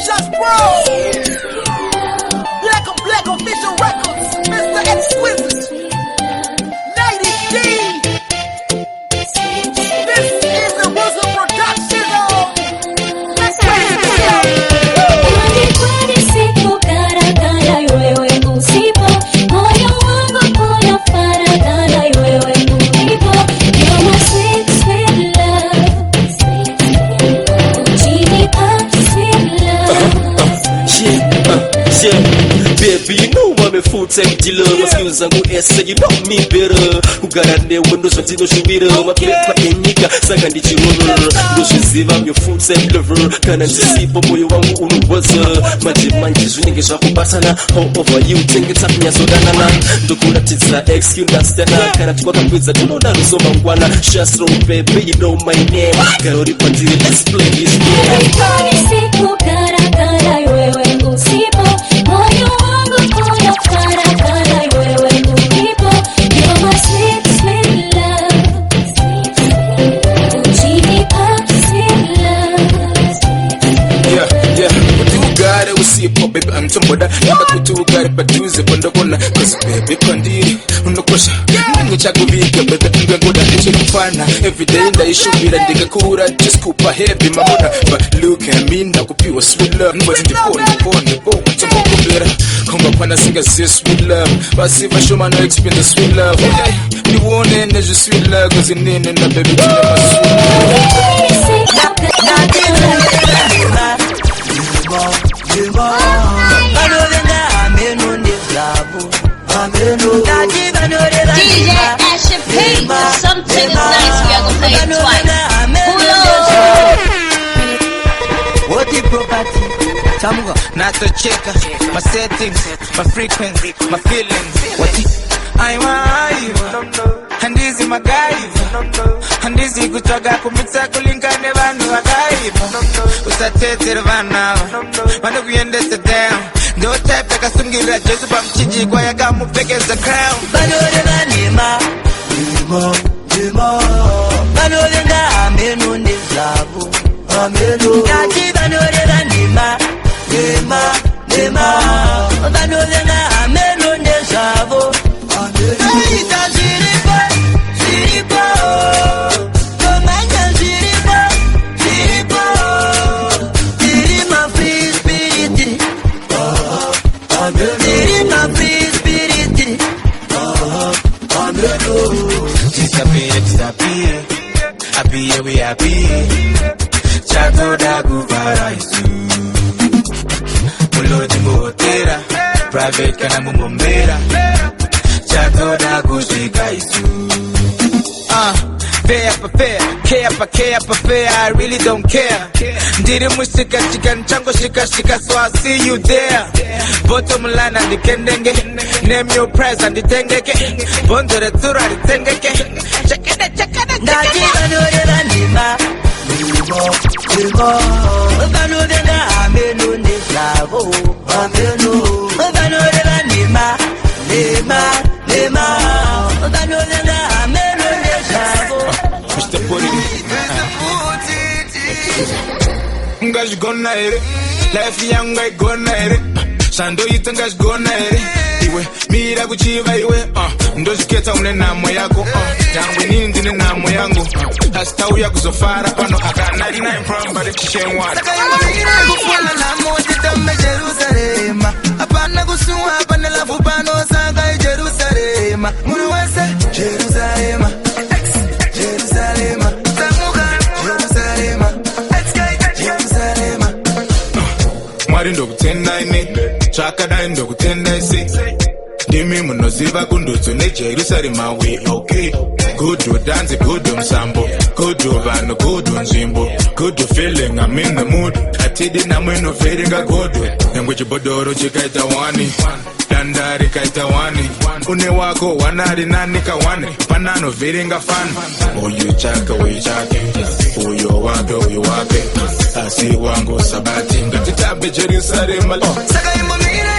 Just Bro. Black on Black Official Records. Mr. Exquisite. 90D. This is the Russell Production. Let's go. Baby, you know I'm a full-time dealer. My skills and good essay, you know me better. Who got a name when those no shubira. My paper in nigga, second the chirover. No shiziv, I'm your full-time lover. Can I see Popo, you want to was my demand is winning a shop of Batana. How over you think it's happening so danana. The good at it's an excuse that's then I cannot go up with the Donald so Mangwana. Just throw baby, you know my name. Karori Pati, let's play this game. Baby, I'm somebody. Never put to God, but use it on the corner. Cause baby, Kondi, on the question. I'm Chaco Vika, baby, I'm going to let you find every day that you should be that they could just coop a heavy mama. But look at me now, pure sweet love. But in the phone, to more better. Come up when I sing a sweet love. But see if I show my no experience the sweet love. You won't end as your sweet love, cause you're in the baby, to never sweet love. DJ Asher P. Something is nice, we are gonna play it twice. What the property? Tamuga, not to check my settings, my frequency, my feelings. What the I want, and this is my guys, and this is good to go. Kumita kulinga nevanu agai. Usatete vana, vana kuyende down. No type like a sungira, just from Chichi, Guayaga, Mupekes the crown. Banodena Nima, Banodena, Amenu, Nislavu, Amenu, Yachi, Banodena Nima, Banodena, Amenu, Nislavu, we happy. Chato da guvaraisu. Mulo jimotera. Private kana mumombera. Chato da gushikaisu. Care for fair, I really don't care. Ndiri mushika chicken chango shika so I see you there. Bottom line and the kendenge. Name your price and the tengeke. Bondo the tura the tengeke. Check it. Naji banodena nima. Banodena amenu nislavo. Banodena nima. Banodena amenu nislavo. Mr. Puri. Ngash gonna ere. Life young guy gonna ere. Sando yitangash gonna ere. Iwe mira kuchiva iwe ndozviketa une namo yako yangu nini ndine namo yangu hasta uya kuzofara pano akana 99 from but it's shame one saka kufuna namo titambe Jerusalem apana kusuwa apana lafu pano saka Jerusalem munu wese Jerusalem tamuka Jerusalem mwari ndokutenda ine chakadai ndokutenda isi ndimi munoziva kundutso neJerusalem we okay good to dance good to sambo good to vanhu good to nzvimbo good to feeling I'm in the mood atidi namweno feeling good nyangwe chibhodoro chikaita wani danda rikaita wani une wako wanari nani kawani panano feeling fun uyu chaka uyu wake asi wangu sabati ngatitabe Jerusalem saka imomire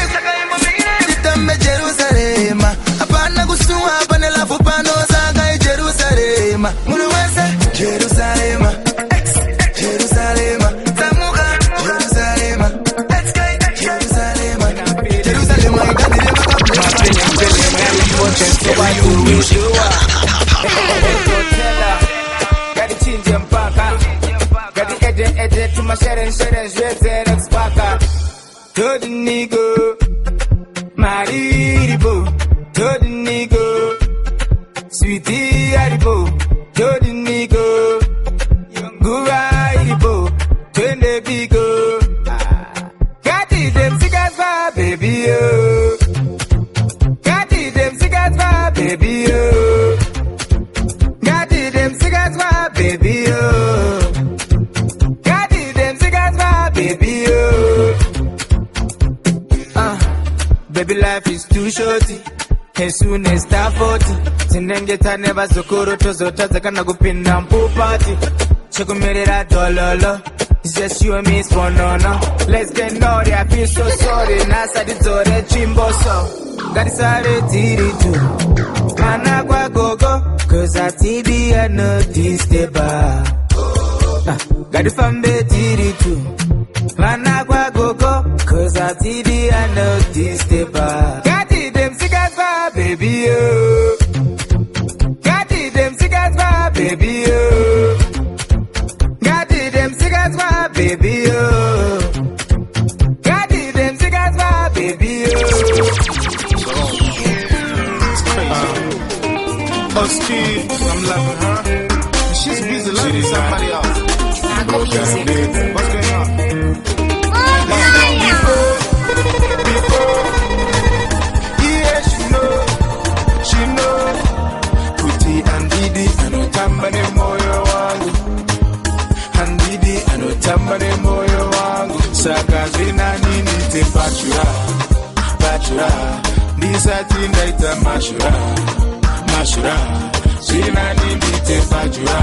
titambe Jerusalem apana kusuwa apana lafu pano saka Jerusalem munu wese Jerusalem tamuka Jerusalem headed to my shedding, red and sparker. To the nigga, Maribo. To the nigga, sweetie Aribo. To the nigga, Guraibo. To the bigo. Got it, them cigars for baby, oh. Got it, them cigars for baby, oh. Got it, them cigars for baby, oh. Got it, them cigars for baby, oh. Baby, life is too shorty. As soon as start 40, Tinengeta never Zokoro to Zotazakana go pin down pool party. Chocomerera dollar. It's just you and me, it's fun, no. Let's get naughty, I feel so sorry. Nasa di zore chimboso. Garisare tiri too. Managua gogo, cause I TB I know this the bar. Garifambe tiri too. Managua gogo, cause I TB I know this the bar. Got it, them cigars bar, baby, oh. Got it, them cigars bar, baby, oh. Got it, them cigars bar, baby, oh. Got it, them cigars bar, baby, oh. Oh, Steve, I'm loving her. She's busy loving somebody else. What's going on? Before, yeah, she know. Kuti and Didi, anotambane moyo wangu. And Didi, anotambane moyo wangu. Saka zina nini te pachura. Nisati ndaita mashura. Zina nini te pachura.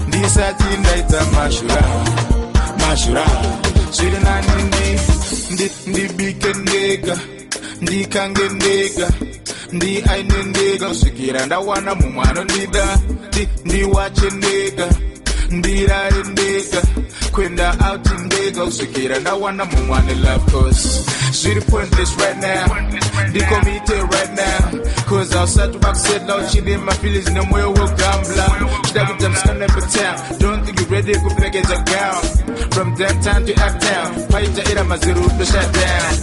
Nisati ndaita mashura. Zina nini ndi bikendega. Ndi kangendega. Ndi ainendega. Usikira ndawana mumano ndida. Ndi wachendega. Ndi rarendega. Kwenda out in Dega. Usikira ndawana mumwane love cause. Sweetie pointless right now. They call me right now. Cause outside to back said loud, she did my feelings in the way we'll gambler. She doesn't jump scan every town. Don't think you're ready to play against a gown. From downtown to uptown. Fight to my zero to shut down.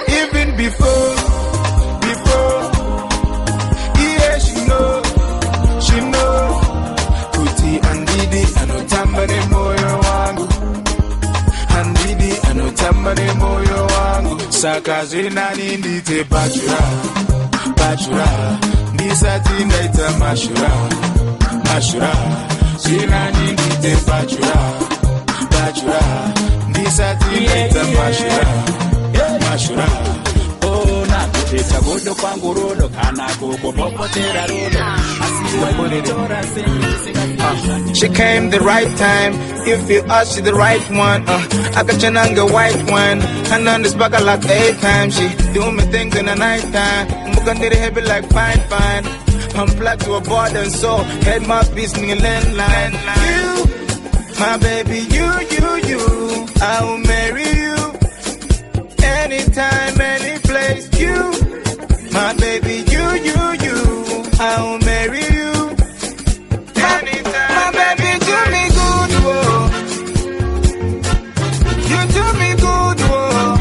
Even before, yeah, she know. Kuti and Didi, anotambane moyo wangu. And Didi, anotambane moyo wangu. Saka zina nindi te bachura. Nisati ndaita mashura. Zina nindi te bachura. Nisati ndaita mashura. Oh, na kuteta godo kwangu rodo. Kana koko popotera rodo. She came the right time. If you ask, she the right one. I got your nanga white one. And on this bugger like 8 times. She doing me things in the night time. Mukandiri heavy like fine. I'm plugged to a board and soul. Head mouthpiece in the landline. You, my baby, you. I will marry you. Anytime, any place. You, my baby, you. I will marry you. Anytime. My baby, do me good, whoa. You do me good, whoa.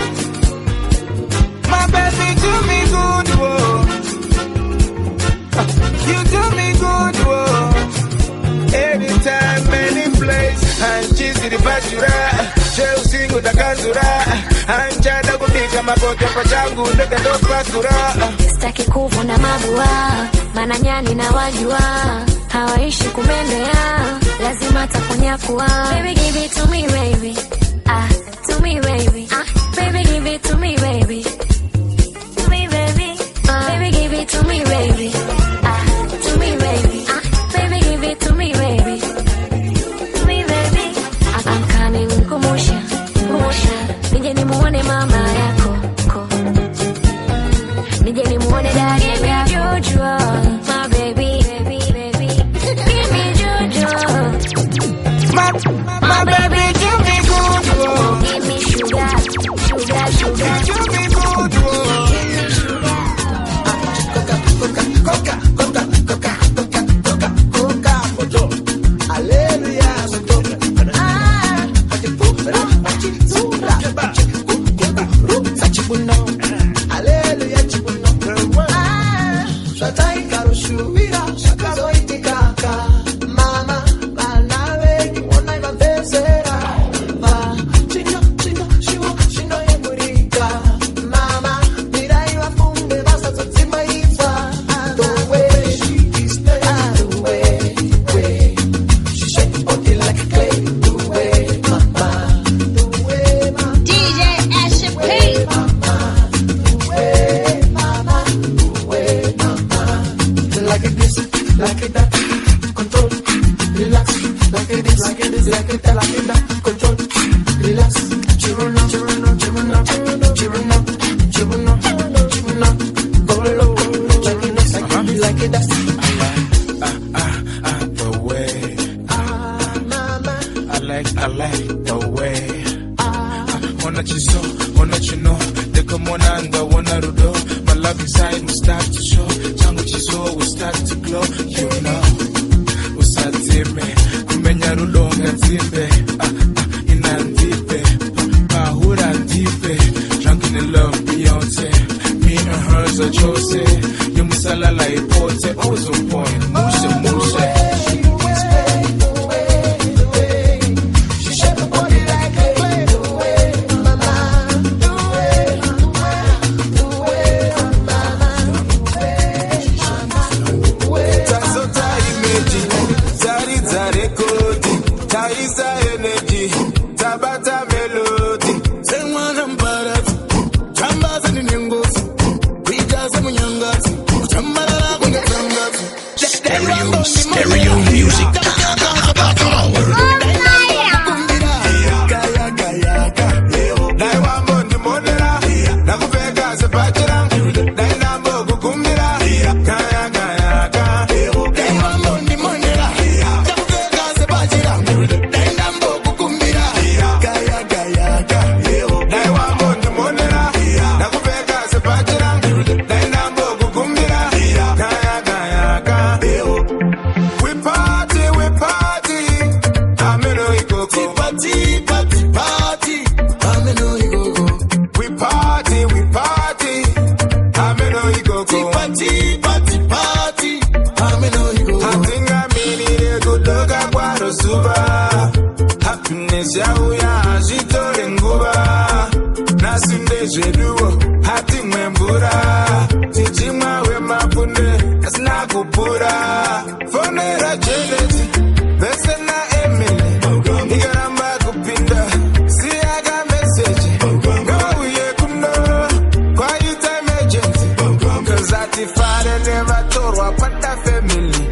My baby, do me good, whoa. You do me good, whoa. Anytime, any place. And she's in the bachura. She'll sing with the kanzura. And Jada kubika makote pachangu. Ndeke ndo pasura. Sitaki kuvuna mabua, maana nyani na wajua hawaishi kumendea, lazima takunyakua. Baby give it to me baby, to me baby, baby give it to me baby, to me baby, baby give it to me baby, to me baby, baby give it to me baby, to me baby. I'm coming kumusha, nije nimuone mama yako. Nije nimuone daddy yako. My baby, give me Jojo. My baby, give me good. Give me sugar. Give me good. Coca, moto. Hallelujah. control, relax, chillin' up, chillin' up, chillin' up, chillin' up, chillin' up, chillin' up, go low, like it next, like it that's. The way I like the way wanna chiso, wanna chino, deko monanga, wanna rudo. My love inside will start to show, changu chiso will start to glow. You know, usatime, kumenya rulonga tipe, inandipe, bahura ndipe, drunken in love, Beyonce, me and hers are chosen. You musala la ipote, always on point, mushe, mushe. Stereo music. Happiness yauya azvitore nguva nasunde zveduwo hatimwe mvura tichimwa wemapunde asina kupura fonera jeneti vese naemene ikaramba kupinda siyaka meseji ngauye kuno kwaita emergency kazatifare nevatorwa pata family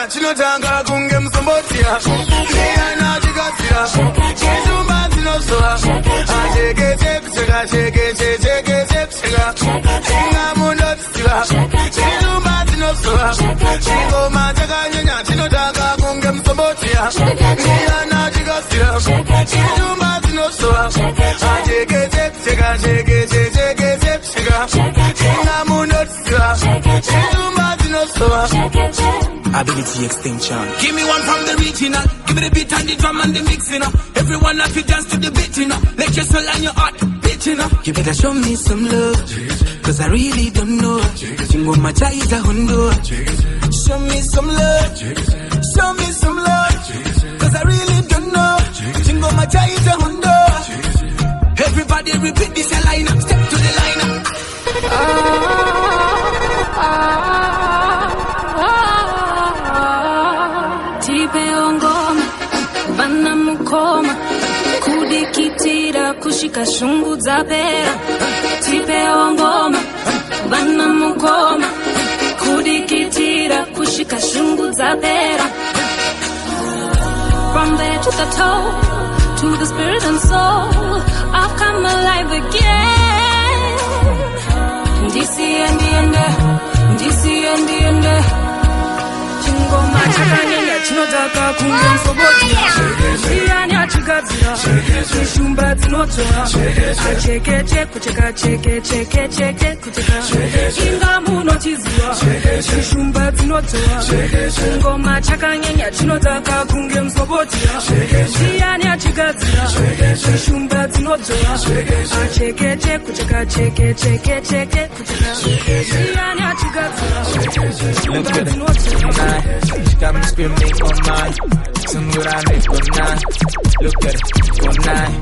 chinotanga kunge musombotia iyana chikasira chizumba dzinosoa achekete kucheka chekete chekete kucheka chingamundotsiva chizumba dzinosoa chingoma chakanyanya chinotanga kunge musombotia iyana chikasira chizumba dzinosoa achekete kucheka chekete chekete kucheka chingamundotsiva chizumba dzinosoa Ability extinction. Give me one from the regional. Give me the beat and the drum and the mixing up. Everyone have to dance to the beat, you know. Let your soul and your heart beat, you know. You better show me some love, cause I really don't know. Chingoma chaiza hundo. Show me some love, show me some love, cause I really don't know. Chingoma chaiza hundo. Everybody repeat this line up. Step to the line up. Kudikitira kushika shungu za pera tipewa ngoma bana mukoma kudikitira kushika shungu za pera. From there to the toe, to the spirit and soul, I've come alive again. DC and the end, DC and the end. Chingoma chakanyanya chinotaka kunge msobotia siyani achigadzira chishumba dzinotora chekeche kucheka chekeche cheke kucheka inga munochiziva chishumba dzinotora chingoma chakanyanya chinotaka kunge msobotia siyani achigadzira chishumba dzinotora chekeche kucheka chekeche cheke kucheka siyani achigadzira chishumba dzinotora. She got me screaming all night. Some good I make all night. Look at it, all night.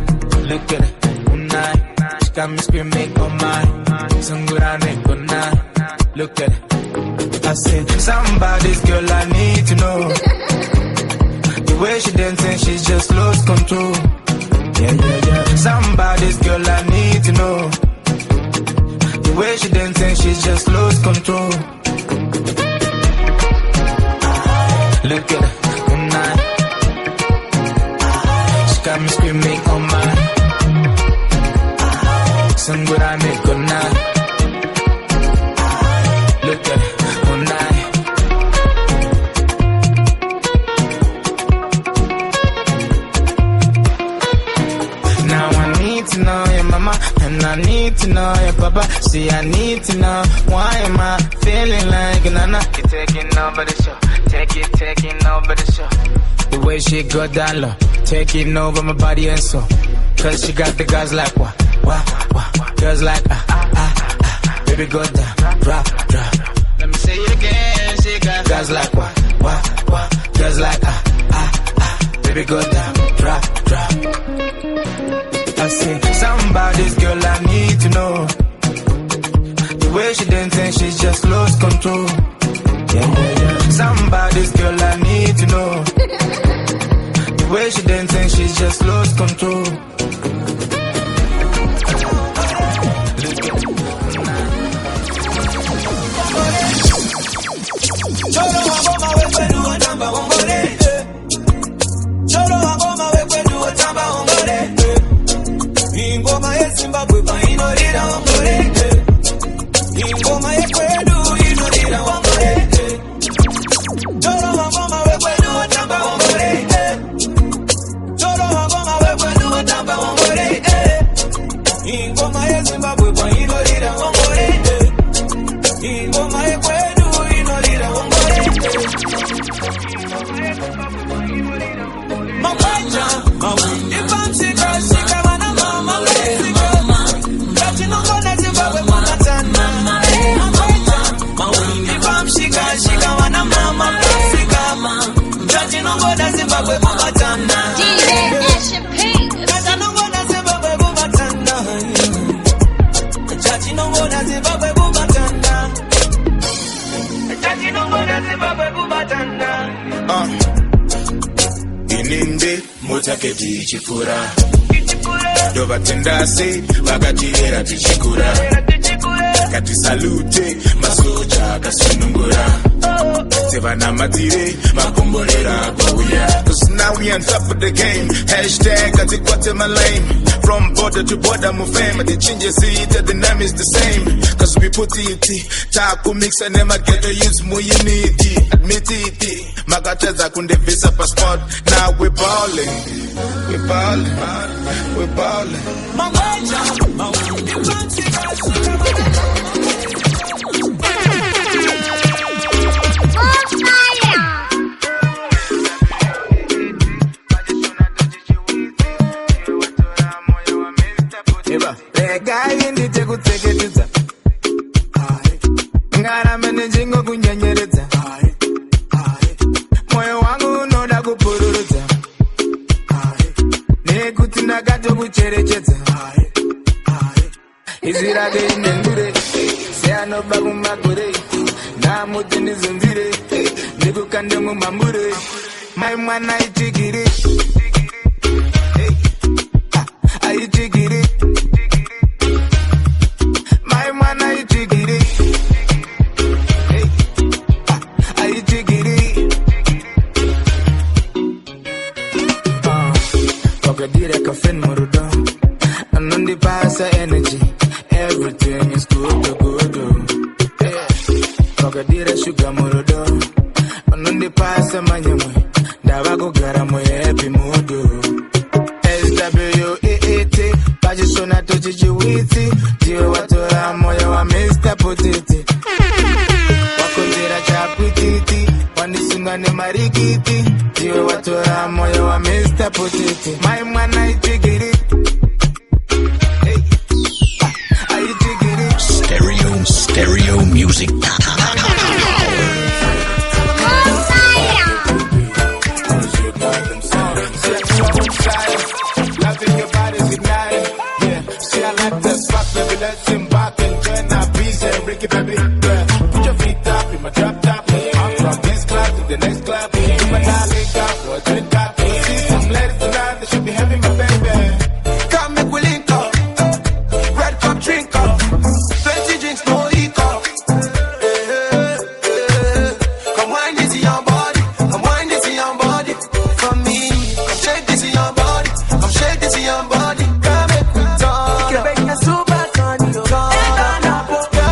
Look at it, all night. She got me screaming all night. Some good I make all night. Look at it. I said, somebody's girl I need to know. The way she dancing, she just lost control. Yeah. Somebody's girl I need to know. The way she dancing, she just lost control. Look at her tonight. She got me screaming on my. Some good I make good night. Look at her tonight. Now I need to know your mama, and I need to know your papa. See, I need to know why am I feeling like nana? You're taking over the show, taking over the show. The way she go down low, taking over my body and soul. Cause she got the guys like what? Girls like baby go down, drop. Let me say it again, she got guys like what? Girls like baby go down, drop. I say, somebody's girl I need to know. The way she dancing, she just lost control. Yeah. Somebody's girl I need to know. The way she dancing, she just lost control. Zimbabwe painodira wangoreke ingoma yekwedu inodira wangoreke toro wangoma wekwedu watamba wangoreke toro wangoma wekwedu watamba wangoreke ingoma yezimbabwe painodira wangoreke ingoma yekwedu inodira wangoreke mamaja mawundi pamsika shika mana mama Shika wana mama Africa Jaji nongoda Zimbabwe kubatana DJ Asha P. Jaji nongoda Zimbabwe kubatana Jaji nongoda Zimbabwe kubatana Jaji nongoda Zimbabwe kubatana Ininde mutaketi chifura Dova tendase Vakachirera tichikura Kati salute masoja kasunungura Tevana matire makombolera goya. Cause now we on top of the game. Hashtag ati kwate my lane. From border to border mu fame. The changes it the name is the same. Cause we put it taku mix and nema get use mu unity. Admit it Magataza kunde visa passport. Now we ballin'. We ballin'. We ballin'. Mamaja mawundi pamsika Regai ndite kutseketedza ngaramene njingo kunyenyeredza moyo wangu unoda kupururudza nekuti ndakatokucherechedza izwi rake inendure seanobva kumagore ndamuti ndizunzire ndikukande mumambure mai mwana itigiri aitigiri my man aitigiri aitigiri Pogadire caffeine murudo Anundi pasa energy Everything is good Pogadire sugar murudo Anundi pasa manyamwe Ndava kugara mu happy mood SWAAT Pajisona tochichiwiti Diwe watora moyo wa Mr. Potiti Wakonzera chapwititi Wanisunga ne marikiti Diwe watora moyo wa Mr. Potiti My mwana itigiri Aitigiri Stereo music. Loving your body's ignited. Yeah, see I like that spot, baby. Let's embark and join our peace and Ricky, baby. Yeah, put your feet up in my trap. Link up for a drink up. See some ladies tonight that should be having my baby. Come make we link up. Red cup, drink up. 20 drinks, no hiccup. Come wind this in your body. Come wind this in your body. For me, come shake this in your body. Come shake this in your body. Come make we talk. You're making a super funny. Come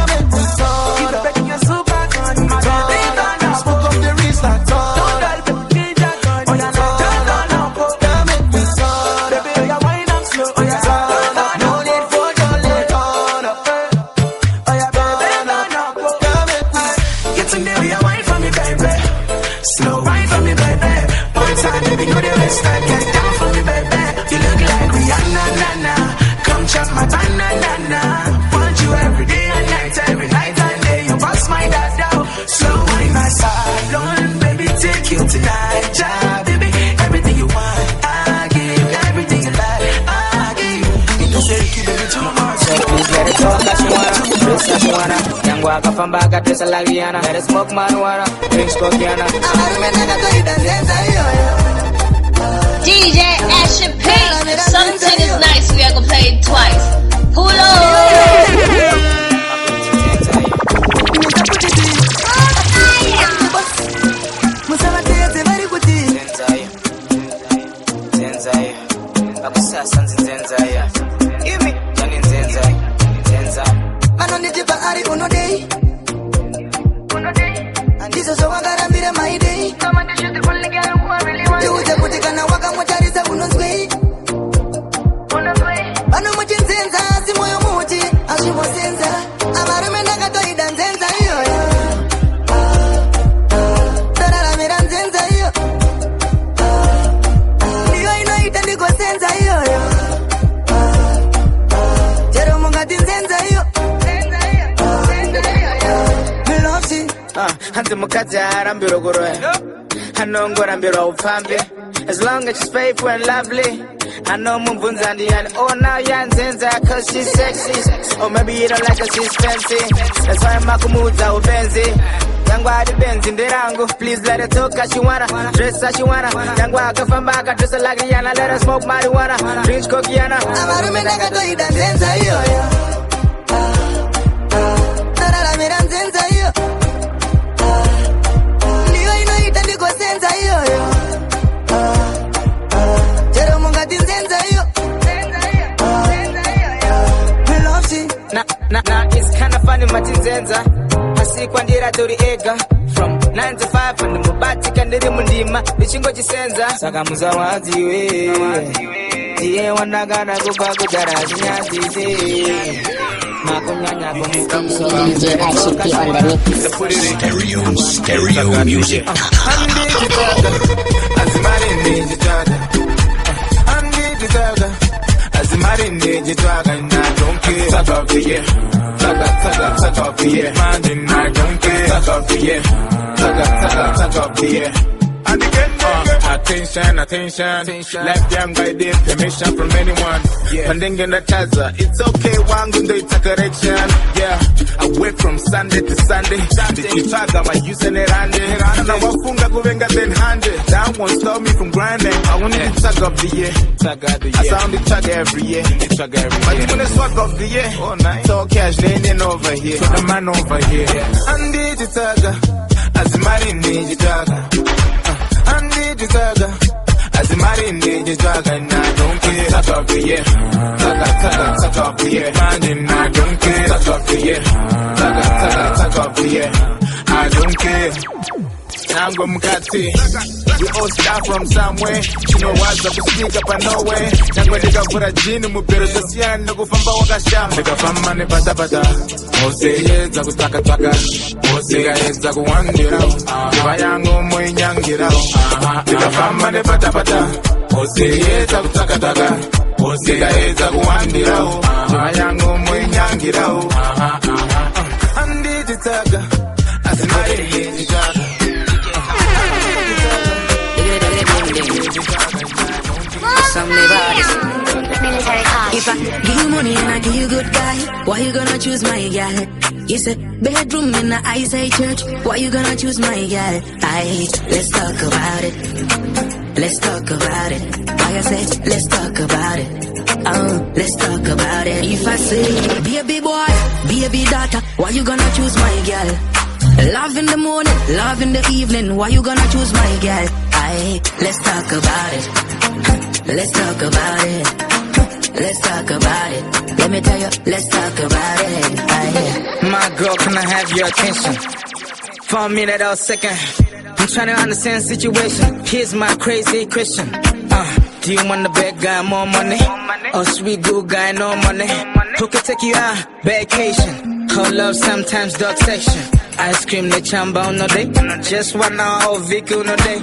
make we talk. You're making a super funny. Smoke up the wrist like talk. Oh yeah, come make we talk. Baby, you wind up slow. Oh yeah, no need for your leg on up. Oh yeah, baby, come make we get to know you wine for me, baby. Slow wine for me, baby. One time, baby, go the rest and get down for me, baby. You look like Rihanna, na na. Come chop my banana. Want you every day and night, every night and day. You bust my dad down. Slow wine, my salon, baby, take you tonight, ja, baby. Everything you want, I give. Everything you like, I give. You don't say keep it too much. So please let it talk as you wanna, dress as you wanna. Young waka from back at dress like Rihanna. Let it smoke marijuana, drinks cocaine. DJ Asher P. Something is nice, we are gonna play it twice. Pull on. As long as she's faithful and lovely, I know Mumbunzandi and oh now Yanzenza cause she's sexy. Or maybe you don't like her, she's fancy. That's why I'm Makumuza Ubenzi. Yangwa the Benz in the rango. Please let her talk as she wanna, dress as she wanna. Yangwa Kafambaka, dress her like Rihanna. Let her smoke marijuana, drink cocaine. Nah, it's kinda funny, Matinzenza. Hasikwandira tori ega. From 9 to 5, and the Mubati Kandiri Mundima, the Chingo Chisenza. Sakamuzawazi, Tie Wanagana Gugara, DJ Asher P on the mix. Stereo music. Tug of the year, tug of the year. Man, I don't care. Tug of the year, tug of the year. And again, attention. Left young by the permission from anyone. Pending in the chaza, it's okay. One good day, it's a correction. Yeah, I wait from Sunday to Sunday. The chaga, my using it and and I walk funga kuvenga then handed. That won't stop me from grinding. I want the tug of the year. I sound the tug every year. But you wanna swag of the year. Oh, nice. Talk cash, leaning over here. Put the man over here. And the tugger, as the money need you tugger. As the marine need you drug and I don't care. Tug of the year, tug of the year. Man, I don't care. Tug of the year, tug of the year. I don't care. Nango Mukati, we all start from somewhere. You know what's up, speak up and nowhere. Nango nigga for a genie, mubero dosian, nago famba wakasham. Nigga famba ne bata bata. Ose yeza kutaka taka. Ose yeza kuwandira. Ibayango moinyangira. Nigga famba ne bata bata. Ose yeza kutaka taka. Ose yeza kuwandira. Ibayango moinyangira. Andi jitaga. Asimari jitaga. If I give you money and I give you good guy, why you gonna choose my girl? You said bedroom in the Isaiah church, why you gonna choose my girl? Let's talk about it. Let's talk about it. Why I say let's talk about it. Let's talk about it. If I say baby boy, baby daughter, why you gonna choose my girl? Love in the morning, love in the evening, why you gonna choose my girl? Let's talk about it. Let's talk about it. Let's talk about it. Let me tell you, let's talk about it. My girl, can I have your attention for a minute or a second? I'm trying to understand the situation. Here's my crazy question. Do you want the bad guy more money? Or sweet good guy no money? Who can take you out vacation? Her love sometimes dark section. Ice cream the chamba on no day. Just 1 hour of Vicky on no day.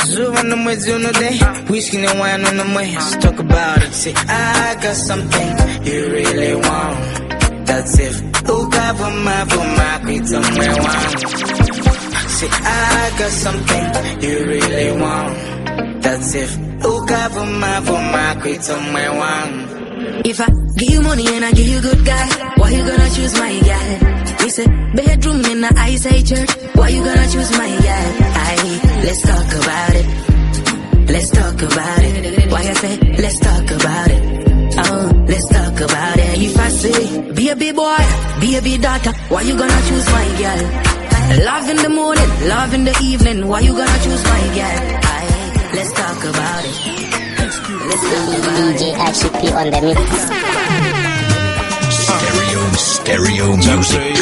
Zoo on the mwezi on no day. Whiskey and wine on the way. Let's talk about it. See, I got something you really want. That's if uka vuma quit somewhere one. See, I got something you really want. That's if uka vuma quit somewhere one. If I give you money and I give you good guy, why you gonna choose my girl? We say bedroom in the Isaiah church, why you gonna choose my girl? Let's talk about it. Let's talk about it. Why I say let's talk about it. Let's talk about it. If I say baby boy, baby daughter, why you gonna choose my girl? Love in the morning, love in the evening, why you gonna choose my girl? Let's talk about it. Let's talk about DJ HP on the mix. Stereo music.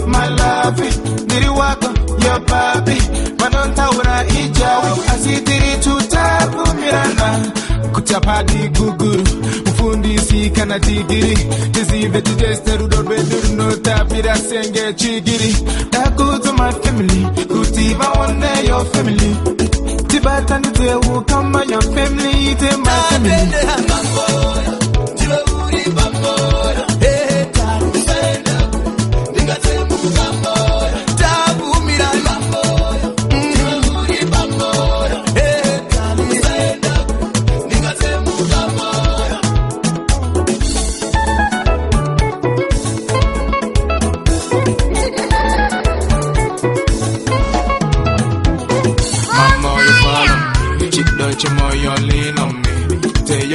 My love, did you walk on your baby? Manontaura ijawi asitiri tutabu mirana kuchapadi guguru ufundi si kana digiri jizive tijesteru dobedu no tapira senge chigiri that go to my family kutiba one day your family tibata nite will come by your family to my family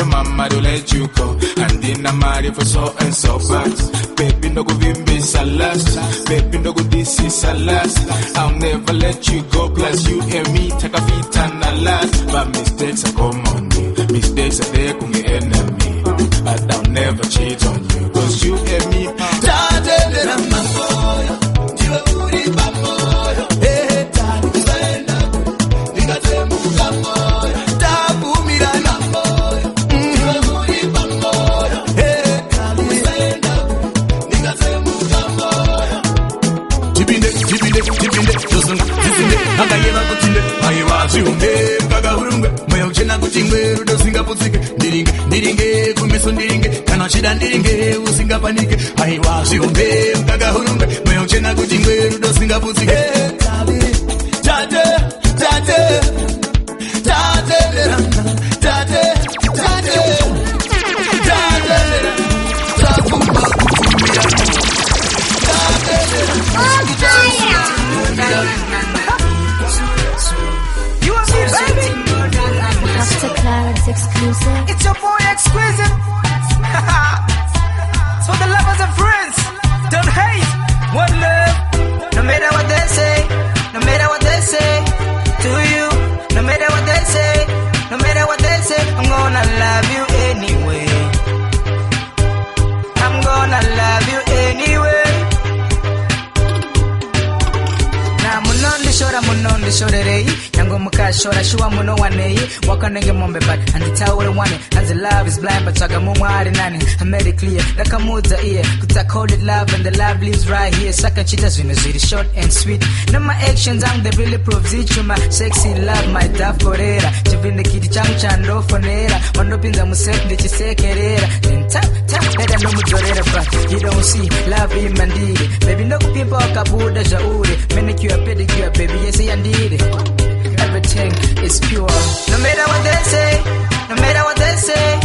Mama don't let you go, and then I'm married for so and so fast. Baby, no go be last. Baby, no go this is a last. I'll never let you go. Plus you and me take a feet and a last. But mistakes are common. Mistakes are there with your enemy. But I'll never cheat on you, 'cause you and me. Ndiringe kumeso ndiringe kana chida ndiringe usingapanike aiwa zviombe mkaga hurumbe moyo chena kuti ngwe rudo singaputsike tate tate tate tate tate Exclusive. It's your boy Exquisite. For the lovers and friends, don't hate, one love. No matter what they say, no matter what they say to you, no matter what they say, no matter what they say, I'm gonna love you anyway. I'm gonna love you anyway. Now munondi shora rei, yango Single mukashora shuwa muno wane wakanenge mombe but and the tower one and the love is blind but chaga mumwari nani I made it clear nakamuza ear kuta call it love and the love lives right here saka chita zvinozviri short and sweet no my actions I'm the really proves it you my sexy love my tough korera chivindikiti changu chandofonera wandopinza muset ndichisekerera then tap leta nomudorera but you don't see love imandire baby ndokupimpa wakabuda zvauri manicure pedicure baby yese yandire everything is pure no matter what they say no matter what they say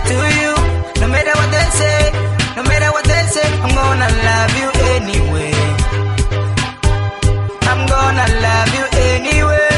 to you no matter what they say no matter what they say I'm gonna love you anyway I'm gonna love you anyway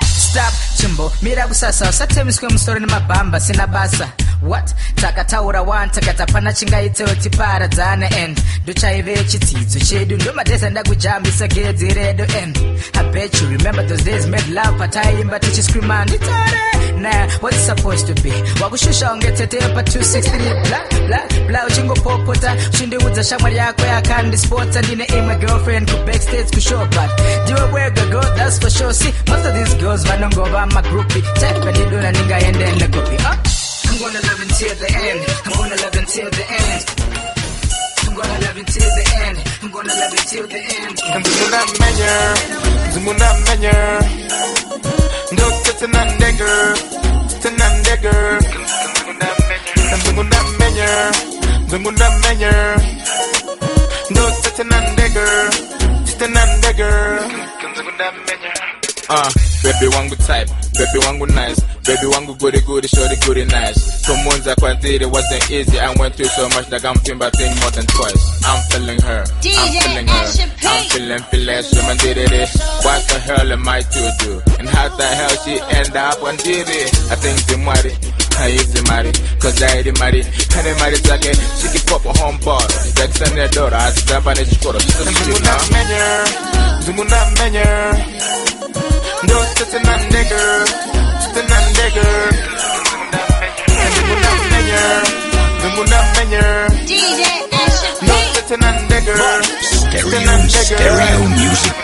stop chimbo mira kusasa usatemiswe musoro nemabhamba sina basa what takataura one takatapana chingaitewo tiparadzane and ndochaive chidzidzo chedu ndomadhesa ndakujambisa gedzi redo and I bet you remember those days made love pataimba tichiscreama nditare nah what's it supposed to be wakushusha ungeteteyo pa 263 bla bla bla uchingopopota uchindiudza shamwari yako yakandispota ndine imwe girlfriend ku backstage kushow but ndiwe wega girl that's for sure see most of these girls vanongova magroupie type ndidona ndingaendenda kopi I'm gonna love until the end. I'm gonna love until the end. I'm gonna love until the end. I'm gonna love until the end. Zumuna menya. No tetanan dagger. Tetanan dagger. Zumuna menya. Zumuna menya. No tetanan dagger. Tetanan dagger. Zumuna menya. Baby wangu type, baby wangu nice, baby wangu goody shorty goody nice. Kumunza kwa dhiri wasn't easy, I went through so much that I'm pimba thing more than twice. I'm feeling her, I'm feeling her, I'm feeling woman did it. What the hell am I to do? And how the hell she end up on TV? I think the money, I use the money, cause I the money, and the money zake, she can pop a home bar. Like send her daughter, I step on his quarter. Zumuna menya. No, it's a non-nigger, it's a non-nigger. DJ Asher P. No, it's a non-nigger. Stereo music.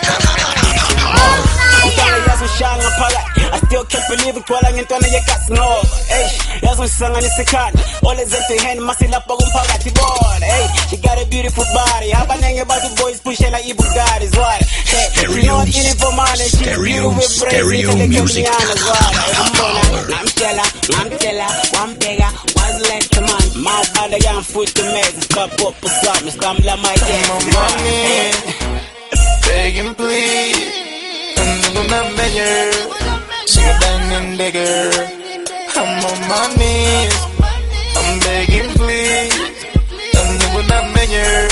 I still can't believe it while I'm in Tony Casno. Hey, that's when song on the can. All is empty hand, muscle up on Pagati board. Hey, she got a beautiful body. How about the boys pushing like Ibu God is what? Hey, you know what in it for money. She's beautiful with brains. Music. I'm Stella, one beggar, one left to man. My body young foot to mess. Stop up for some, stumble my head. Begging please. I'm a mayor, sing a diamond digger. I'm on my knees, I'm begging please. I'm a mayor,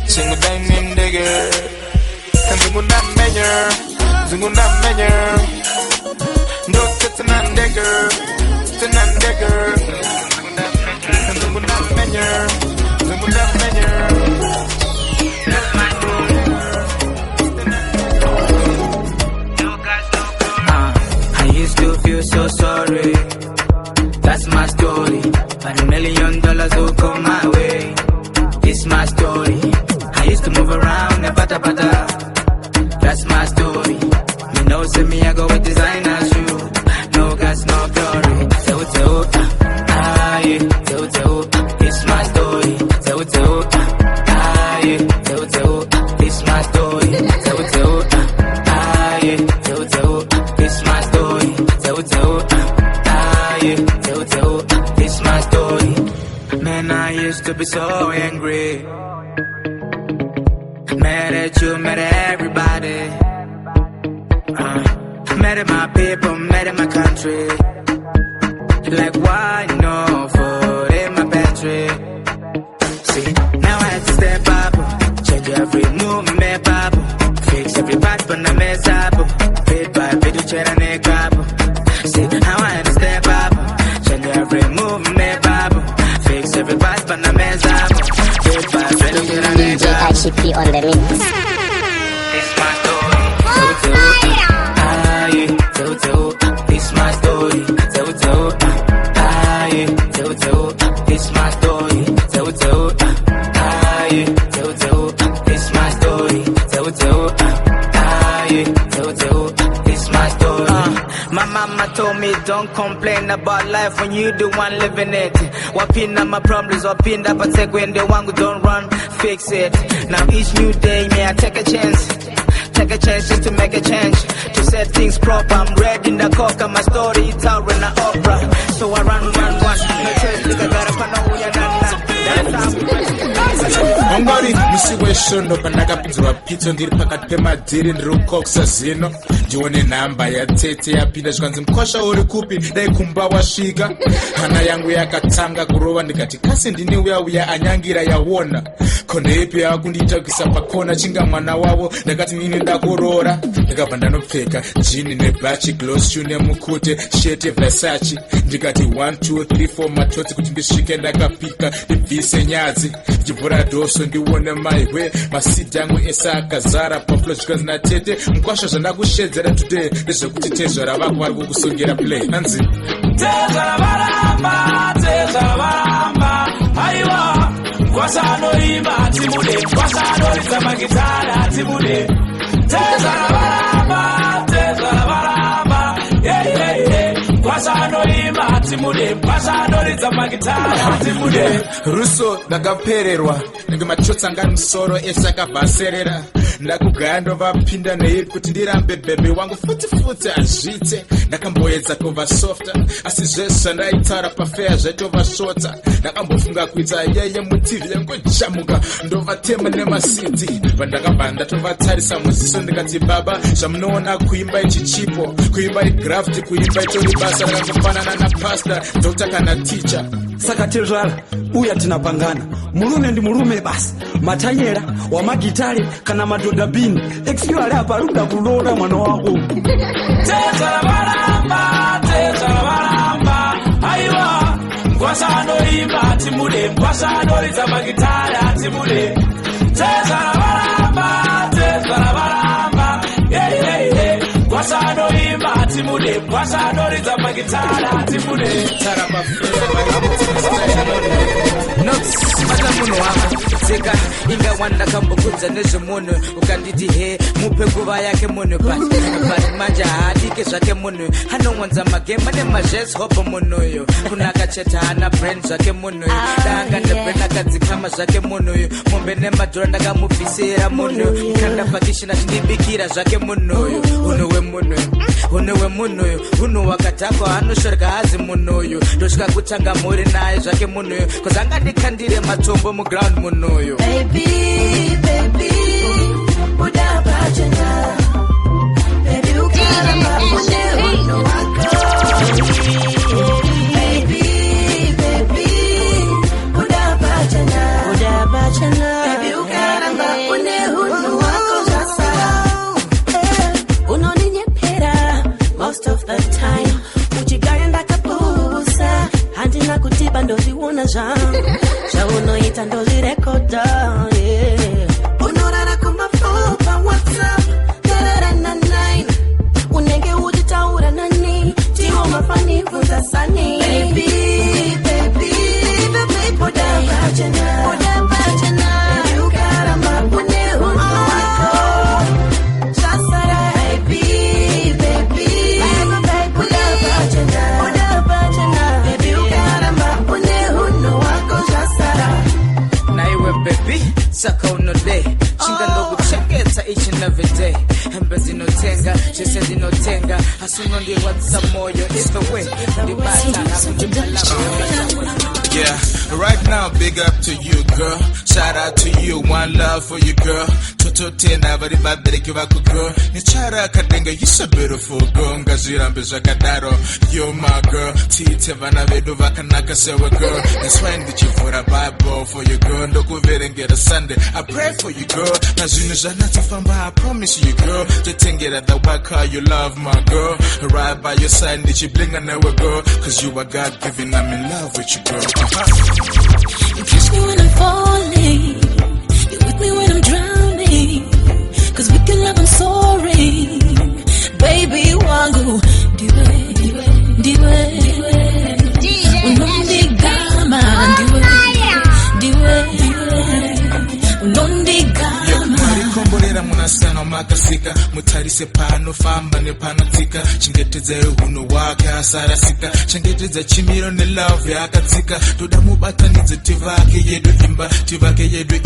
sing a diamond digger. I'm a mayor, sing a mayor. No, it's a non-digger, it's a non-digger. I'm a mayor, sing a mayor. I used to feel so sorry. That's my story. But $1 million will come my way. It's my story. I used to move around and bata. That's my story. You know, see me, I go with designer shoe. No gas, no glory. It's my story. It's my story. It's my story. It's my story. Man, I used to be so angry. Mad at you, mad at everybody. Mad at my people, mad at my country. Like why no food in my pantry? See, now I had to step up, change every move, me papo. Fix every part, but I mess up. Bit by bit, you check on a couple. See, now I had to step up, change every move, me papo. Fix every part, but I mess up. Bit by bit, you check on a DJ Asher P on the mix. It's my story. It's my story. It's my story. It's my story. about life when you the one living it. Wapinda my problems, wapinda patekwe wangu, don't run, fix it. Now each new day, may I take a chance. Take a chance just to make a change, to set things proper. I'm ready in the coca, my story it's out in the opera. So I run, no choice, look I gotta find out who you're not. Ongori misiwe shondo pandaka pinzwa pizzo ndiri pakati pemadhiri ndiri kukoksa zino ndione namba yatete yapinda zvikanzi mukosha uri kupi dai kumba wasvika. Hana yangu yakatanga kurova ndikati kasi ndini uya anyangira yaona kone ipi yakundiita kuisa pakona chinga mwana wavo. Ndakati nini ndakurora ndakabva ndanopfeka jini nebhachi gloss shoe nemukute shete Versace. Ndikati 1 2 3 4 matotsi kuti ndisvike ndakapika ndibvise nyadzi ndibvura doso ndione maiwe masidi yangu ese akazara pafulo zvikanzi natete mukwasha zvandakushedzera today ndezvekuti tezvara vako vari kukusongera play nanzi tezvara varamba aiwa kwasanoimba timude kwasanoridza magitara timude tezvara varamba kwasanoimba timude kwasanoridza magitara timude. Ruso ndakapererwa nenge machotsa ngani musoro ese akabhaserera ndakugaya ndovapinda neiri kuti ndirambe bhebhe wangu futi azvite. Ndakamboedza tova softa asi zvese zvandaitaura pafeya zvaitova shota. Ndakambofunga kuita yeye mutivi yangojamuka ndovatema nemasidi pandakabva ndatovatarisa muziso ndikati baba zvamunoona kuimba ichichipo kuimba igrafti kuimba itori basa rakangofanana napasta dr kana ticha. Saka tezvara uya tinapangana murume ndi murume basi matanyera wa magitari kana madhodha bini excuse ali apa ruda kulora mwana wako. Tezvara varamba aiwa kwasanoimba timude kwasanoridza magitara timude. Tezvara varamba kwasanoimba timude kwasanoridza magitara timude. Mata munhu wakatsika inga wanda kambokudza nezvemunhu ukanditi he mupe nguva yake munhu but manje haadike zvake munhu anowanza magema nemazheshopo munhuyu kunaka chete hana brand zvake munhuyu danga ndebrand akadzikama zvake munhuyu mombe nemadhora ndakamubvisira munhu kandapakishina chindibikira zvake munhuyu unhu wemunhuyu unhu wakadhakwa anoshoreka hazi munhuyu ndosvika kutanga mhuri naye zvake munhuyu kozi angandikandire matombo muground munhuyu. Baby, buda bachana. Baby, ukara mapune uno wako. Baby, buda bachana. Baby, ukara mapune uno wako sasa. Unoninyepera most of the time. Uchigaya ndakapusa handina kutiba ndoziwona zvangu zvaunoita ndozvirekodha unorara kumafupa whatsapp 9 unenge uchitaura nani tiwo mafanibvunza sani. Baby, buda bachana baby ugara mapune uno wako zvasara. Baby buda bachana baby ugara mapune uno wako zvasara. Naiwe baby saka unode chinga ndokuchengeta each and every day hembe dzinotenga zvese ndinotenga asi unondirwadzisa moyo is the way Yeah, right now big up to you girl, shout out to you, one love for you girl. Toto tena vari vabereki vako girl, nichara kadenga you so beautiful girl, ngazirambe zvakadaro you're my girl. Tiite vana vedu vakanaka sewe girl, that's why ndichivhura Bible for you girl, ndokuverengera Sunday I pray for you girl. Na zvinhu zvanatofamba I promise you girl, totengera the work how you love my girl, right by your side ndichiblinga newe girl, cause you are God given, I'm in love with you girl. You catch me when I'm falling, you're with me when I'm drowning, cause we can love, I'm sorry. Baby wangu diwe unondigama diwe unondigama marikomborera munasana makasika mutarise panofamba nepanotsika chengetedzai hunhu hwake asarasika chengetedza chimiro nelove yakadzika toda mubatanidze tivake yedu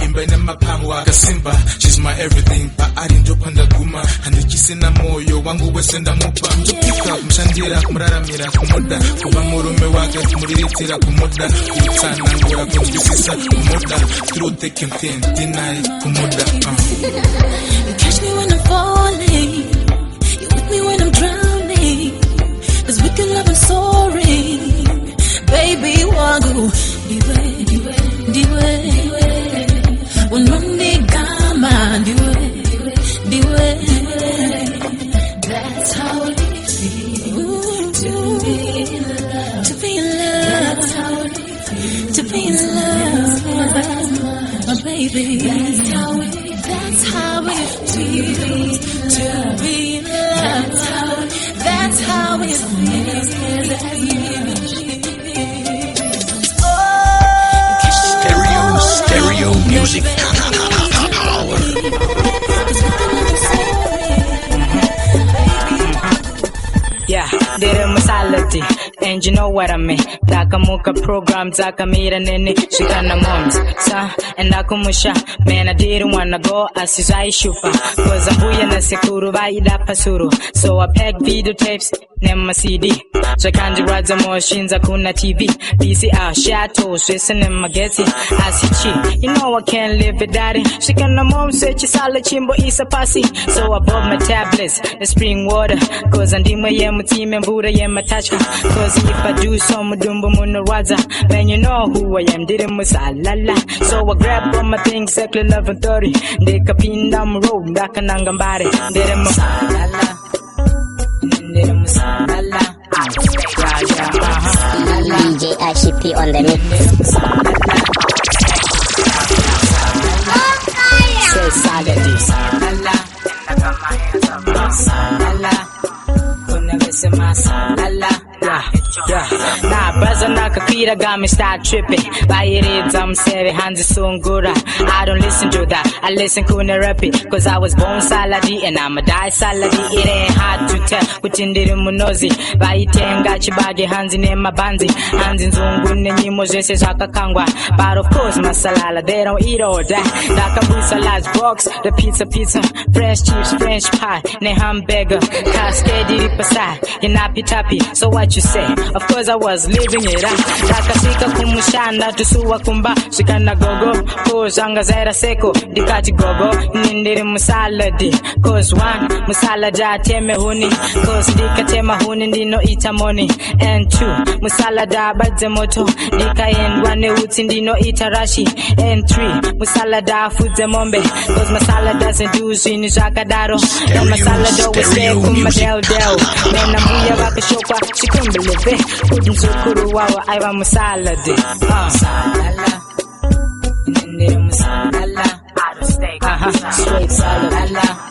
imba ine mapango akasimba. She's my everything paari ndopandaguma handichisina moyo wangu wese ndamupa ndopika kumushandira kumuraramira kumuda kuva murume wake kumuriritira kumuda kutsanangura kunzwisisa kumuda through thick and thin deny kumuda You catch me when I'm falling, you with me when I'm drowning. This wicked love and soaring, baby wangu diwe unoni kama diwe. That's how it feels to be in love. To be in love, my baby. That's how it feels to be in love. That's how it feels. Stereo music. Yeah, dere masalati, and you know what I mean. Dakamuka program, Dakamira nene, shikana moms, sa, and Dakumusha. Man, I didn't wanna go as is I shufa. Cause I'm buya na sekuru, vaida pasuru. So I pack videotapes, nema CD. So kanji raza moshins, akuna TV. VCR, shato, swissing in mageti. Asichi, you know I can't live without it. Shikana mom, search sala chimbo isa pasi. So I bought my tablets, the spring water. Cause I'm dima yem team and Buddha yem attachka. Cause if I do some dumbo munawaza, then you know who I am, didn't musalala. So I grab all my things, exactly 11:30. They capin down the road, Dakanangambari. Didn't musalala. Didn't musalala. DJ ICP on the mix. Say saladi. Salala. Salala. Nah, brother nakapira got me start tripping. Buy it, I'm saying hands sungura. I don't listen to that, I listen kuna rapping. Cause I was born saladi and I'ma die saladi. It ain't hard to tell, kutindiri munozi. Buy it and got your baggy hands in my banzi. Hands in zungun and yimos zaka kangwa. But of course masalala, they don't eat all that. Nakabusa large box, the pizza, fresh chips, French pie, ne hamburger, cascade pasai, yinapi tapi. So what you say? Of course I was living it up. Dakasika kumushanda tusuwa kumba. Shikana gogo, cause anga zaira seko. Dikati gogo, nindiri musaladi. Cause one, musalada teme huni. Cause dikatema huni ndino itamoni. And two, musalada badzemoto. Dika and one uti ndino itarashi. And three, musalada fudzemombe. Cause masala doesn't do zini jakadaro. And masala do we say kumadel del. Mena muya wakashokwa, she couldn't believe it. Kudumzukuru wawa aiwa musaladi. Salala. Nindiri musalala. Straight salad.